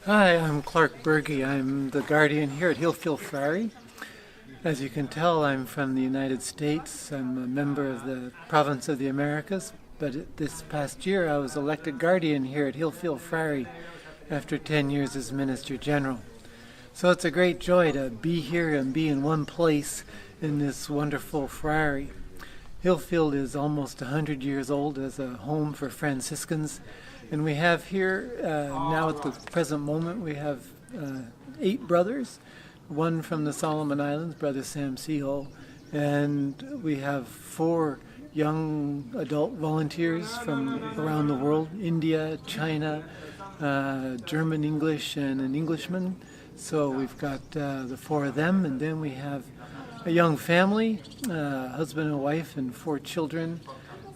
Hi, I'm Clark Berge. I'm the guardian here at Hilfield Friary. As you can tell, I'm from the United States. I'm a member of the Province of the Americas, but this past year I was elected guardian here at Hilfield Friary after 10 years as Minister General. So it's a great joy to be here and be in one place in this wonderful friary. Hillfield is almost 100 years old as a home for Franciscans, and we have here, now at the present moment, we have 8 brothers, one from the Solomon Islands, Brother Sam Seho, and we have 4 young adult volunteers from around the world, India, China, German English, and an Englishman. So we've got the 4 of them, and then we have a young family, husband and wife and 4 children,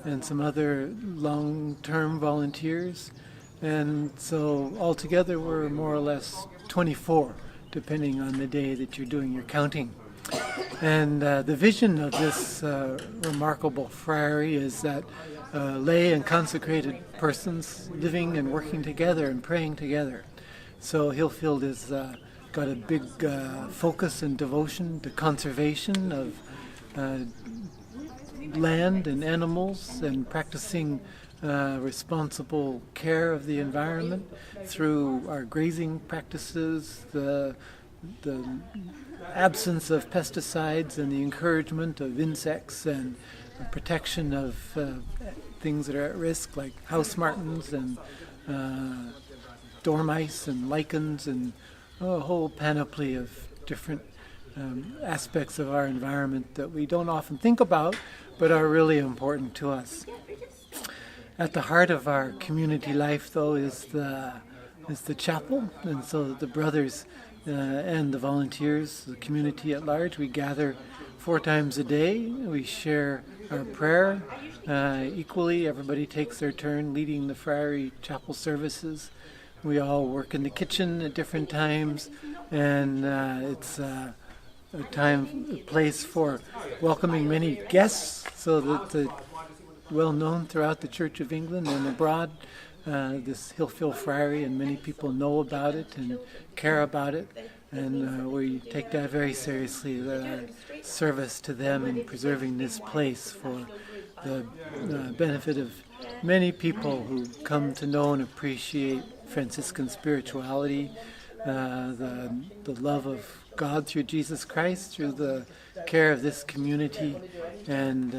and some other long-term volunteers. And so altogether we're more or less 24, depending on the day that you're doing your counting. And the vision of this remarkable friary is that lay and consecrated persons living and working together and praying together. So Hillfield is got a big focus and devotion to conservation of land and animals, and practicing responsible care of the environment through our grazing practices, the absence of pesticides, and the encouragement of insects, and protection of things that are at risk like house martins and dormice and lichens, and a whole panoply of different aspects of our environment that we don't often think about but are really important to us. At the heart of our community life, though, is the chapel, and so the brothers and the volunteers, the community at large, we gather 4 times a day. We share our prayer equally. Everybody takes their turn leading the Friary chapel services. We all work in the kitchen at different times, and it's a place for welcoming many guests, so that well known throughout the Church of England and abroad, this Hilfield Friary, and many people know about it and care about it, and we take that very seriously, our service to them in preserving this place for the benefit of many people who come to know and appreciate Franciscan spirituality, the love of God through Jesus Christ, through the care of this community, and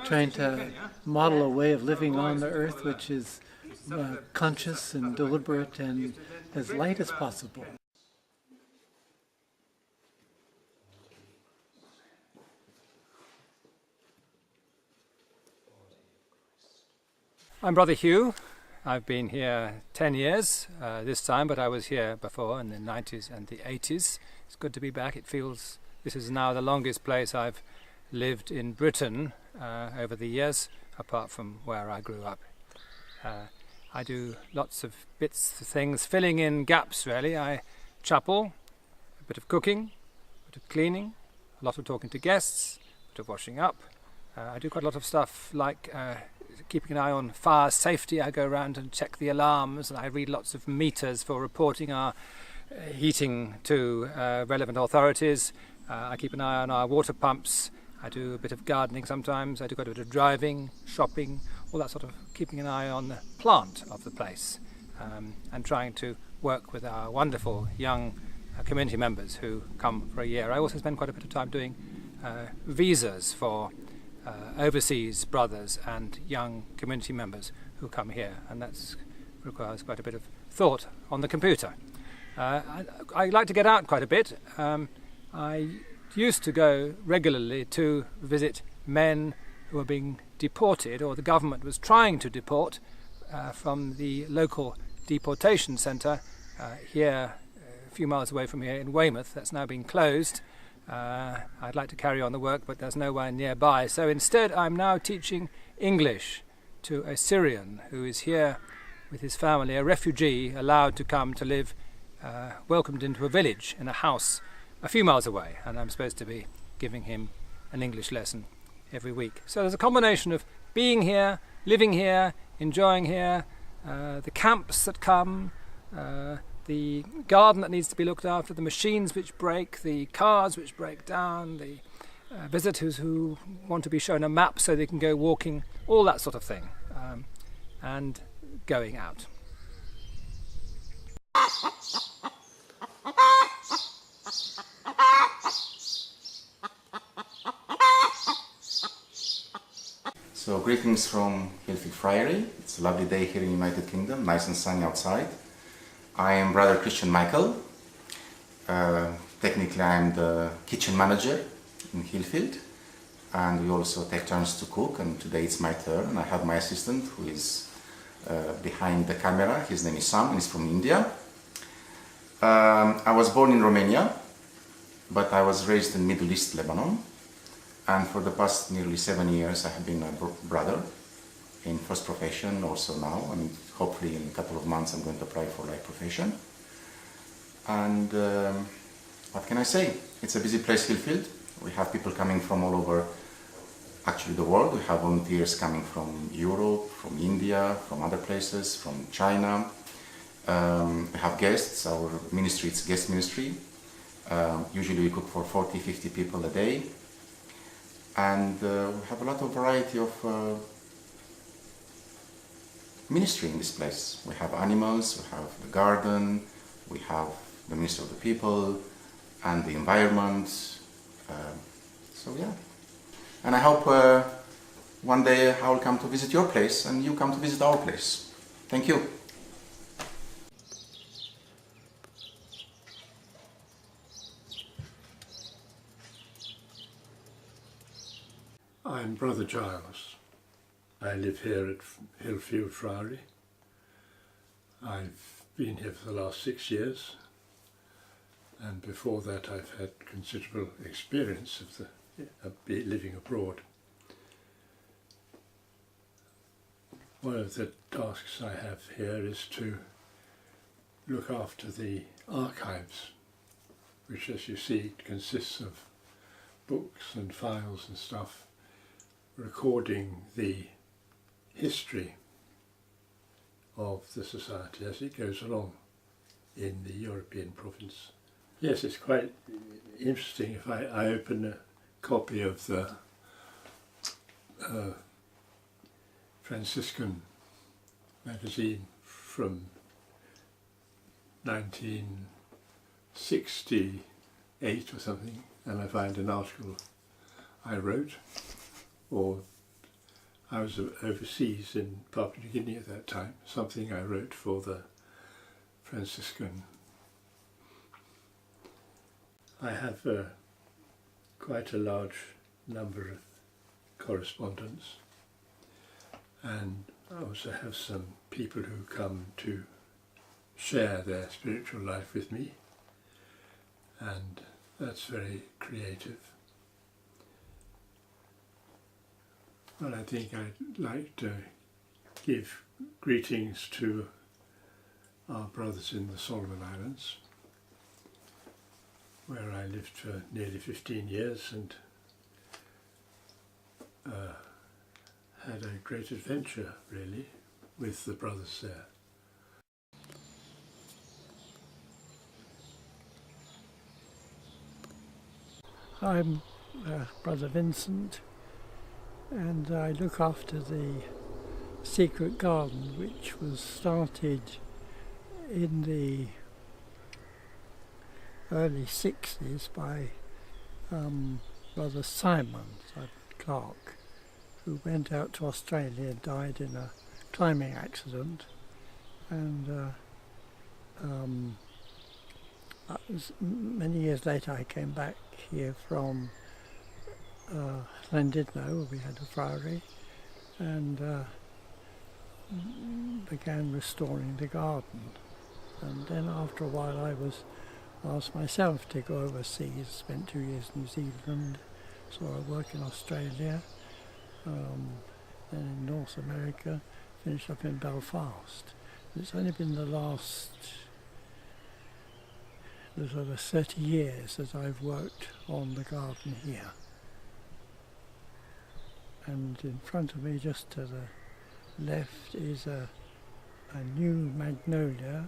trying to model a way of living on the earth which is conscious and deliberate and as light as possible. I'm Brother Hugh. I've been here 10 years this time, but I was here before in the 90s and the 80s. It's good to be back. It feels this is now the longest place I've lived in Britain over the years, apart from where I grew up. I do lots of bits, things, filling in gaps really. I chapel, a bit of cooking, a bit of cleaning, a lot of talking to guests, a bit of washing up. I do quite a lot of stuff like keeping an eye on fire safety. I go around and check the alarms, and I read lots of meters for reporting our heating to relevant authorities. I keep an eye on our water pumps. I do a bit of gardening sometimes. I do quite a bit of driving, shopping, all that sort of keeping an eye on the plant of the place, and trying to work with our wonderful young community members who come for a year. I also spend quite a bit of time doing visas for overseas brothers and young community members who come here, and that requires quite a bit of thought on the computer. I like to get out quite a bit. I used to go regularly to visit men who were being deported, or the government was trying to deport, from the local deportation centre here a few miles away from here in Weymouth. That's now been closed. I'd like to carry on the work, but there's nowhere nearby. So instead I'm now teaching English to a Syrian who is here with his family, a refugee allowed to come to live, welcomed into a village in a house a few miles away, and I'm supposed to be giving him an English lesson every week. So there's a combination of being here, living here, enjoying here, the camps that come, the garden that needs to be looked after, the machines which break, the cars which break down, the visitors who want to be shown a map so they can go walking, all that sort of thing, and going out. So greetings from Hilfield Friary. It's a lovely day here in the United Kingdom, nice and sunny outside. I am Brother Christian Michael. Technically I'm the kitchen manager in Hillfield, and we also take turns to cook, and today it's my turn. I have my assistant who is behind the camera. His name is Sam and he's from India. I was born in Romania, but I was raised in Middle East Lebanon, and for the past nearly 7 years I have been a brother in first profession, also now, and hopefully in a couple of months I'm going to apply for life profession. And what can I say? It's a busy place, Hillfield. We have people coming from all over, actually the world. We have volunteers coming from Europe, from India, from other places, from China. We have guests. Our ministry, it's guest ministry. Usually we cook for 40-50 people a day. And we have a lot of variety of ministry in this place. We have animals, we have the garden, we have the ministry of the people and the environment. So yeah. And I hope one day I will come to visit your place and you come to visit our place. Thank you. I'm Brother Giles. I live here at Hilfield Friary. I've been here for the last 6 years, and before that I've had considerable experience of living abroad. One of the tasks I have here is to look after the archives, which, as you see, consists of books and files and stuff recording the history of the society as it goes along in the European province. Yes, it's quite interesting. If I open a copy of the Franciscan magazine from 1968 or something, and I find an article I wrote, or I was overseas in Papua New Guinea at that time, something I wrote for the Franciscan. I have quite a large number of correspondence, and I also have some people who come to share their spiritual life with me, and that's very creative. Well, I think I'd like to give greetings to our brothers in the Solomon Islands, where I lived for nearly 15 years and had a great adventure, really, with the brothers there. I'm Brother Vincent, and I look after the secret garden, which was started in the early 60s by Brother Simon Clark, who went out to Australia and died in a climbing accident, and that was many years later. I came back here from Llandudno, where we had a friary, and began restoring the garden. And then after a while I was asked myself to go overseas, spent 2 years in New Zealand, so I worked in Australia, then in North America, finished up in Belfast. And it's only been the last sort of 30 years that I've worked on the garden here. And in front of me, just to the left, is a new magnolia,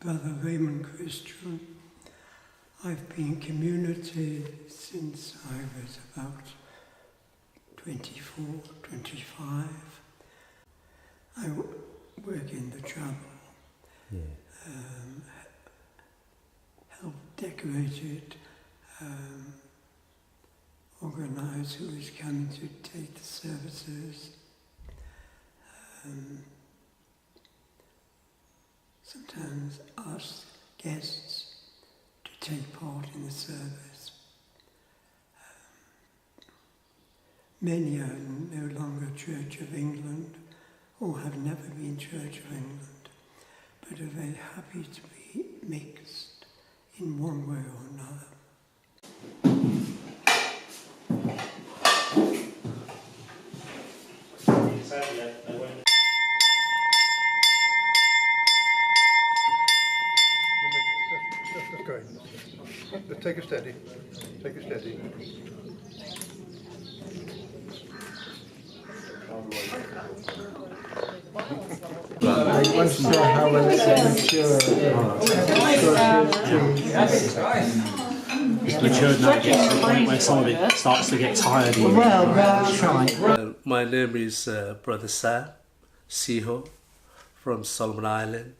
Brother Raymond Christian. I've been community since I was about 24, 25. I work in the chapel. Helped decorate it, organise who is coming to take the services. Sometimes ask guests to take part in the service. Many are no longer Church of England or have never been Church of England, but are very happy to be mixed in one way or another. Just going. Just take it steady. Take it steady. I want to know how well it's matured now, it gets to the point where some of it starts to get tired. My name is Brother Sam Siho from Solomon Island,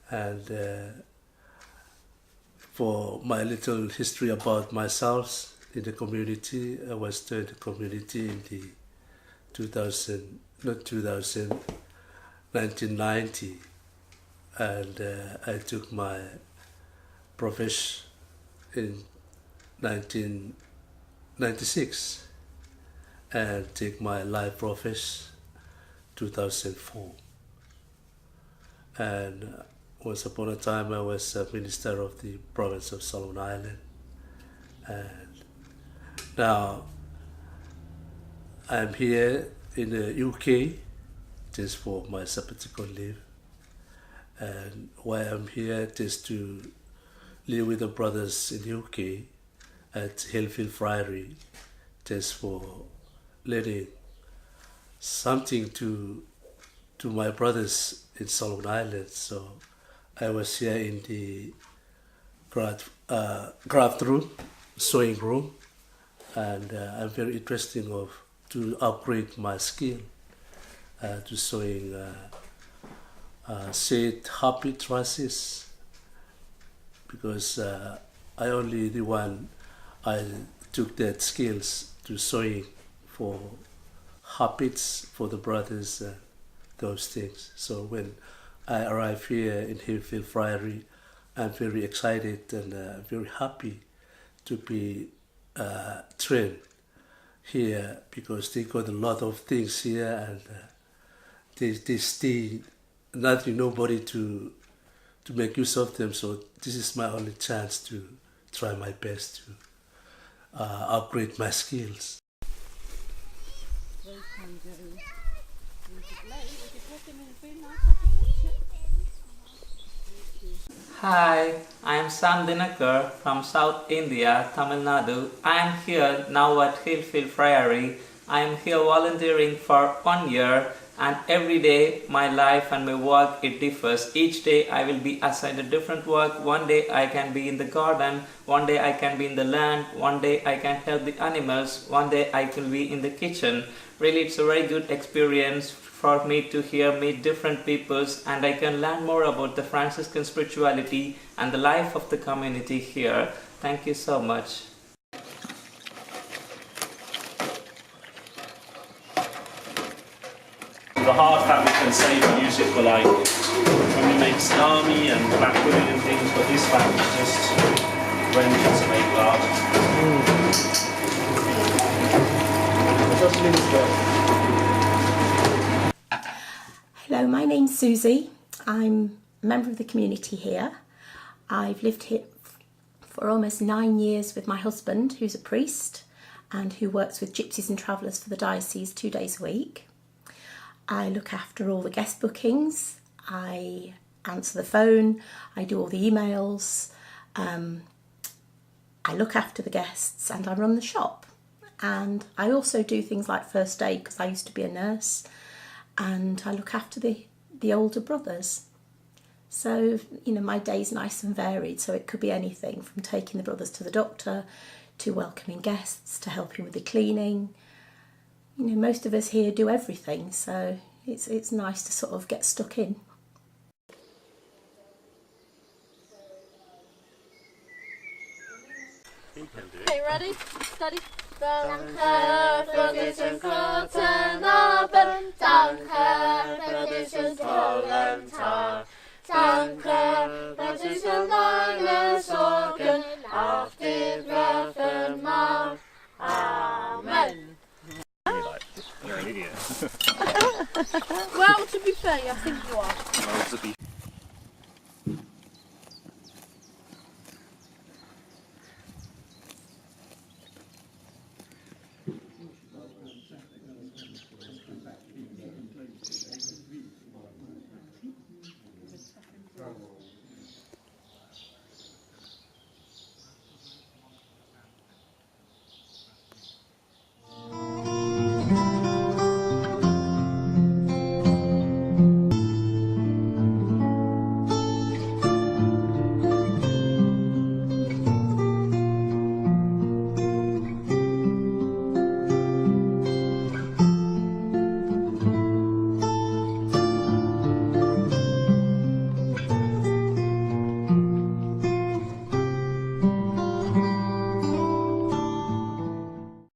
and for my little history about myself in the community, I was joined the community in the 1990, and I took my profession in 1996 and take my life profession 2004. And once upon a time I was a minister of the province of Solomon Island, and now I'm here in the UK just for my sabbatical leave. And why I'm here is to live with the brothers in the UK at Hilfield Friary, just for letting something to my brothers in Solomon Island. So I was here in the craft room, sewing room, and I'm very interested to upgrade my skill to sewing set happy dresses, because I only the one I took that skills to sewing for habits for the brothers, those things. So when I arrive here in Hilfield Friary, I'm very excited and very happy to be trained here, because they got a lot of things here, and they stay nothing, nobody to make use of them. So this is my only chance to try my best to upgrade my skills. Hi, I am Sam Dinakar from South India, Tamil Nadu. I am here now at Hilfield Friary. I am here volunteering for 1 year, and every day my life and my work, it differs. Each day I will be assigned a different work. One day I can be in the garden, one day I can be in the land, one day I can help the animals, one day I can be in the kitchen. Really, it's a very good experience for me to meet different peoples, and I can learn more about the Franciscan spirituality and the life of the community here. Thank you so much. The hard fabric and safe use it for like when we make salami and black pudding and things, but this fabric just rendered to make glass. Hello, my name's Susie. I'm a member of the community here. I've lived here for almost 9 years with my husband, who's a priest and who works with gypsies and travellers for the diocese 2 days a week. I look after all the guest bookings, I answer the phone, I do all the emails, I look after the guests, and I run the shop. And I also do things like first aid, because I used to be a nurse, and I look after the older brothers. So, you know, my day's nice and varied, so it could be anything from taking the brothers to the doctor, to welcoming guests, to helping with the cleaning. You know, most of us here do everything, so it's nice to sort of get stuck in. Okay, ready? Steady. Danke für diesen guten Abend. Danke für diesen tollen Tag. Danke für diese meine Sorgen auf die Werfen mag. Amen. You're an idiot. Well, to be fair, I think you are. Well, to be